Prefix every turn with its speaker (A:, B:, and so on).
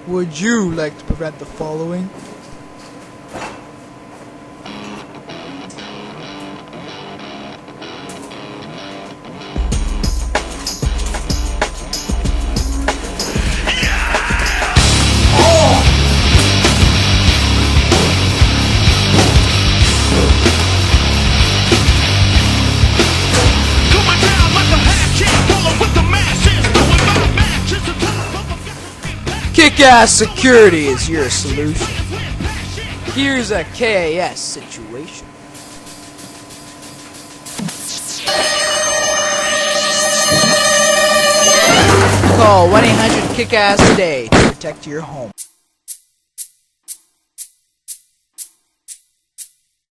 A: Would you like to prevent the following? Kick-ass security is your solution. Here's a KAS situation. Call 1-800-KICK-ASS today to protect your home.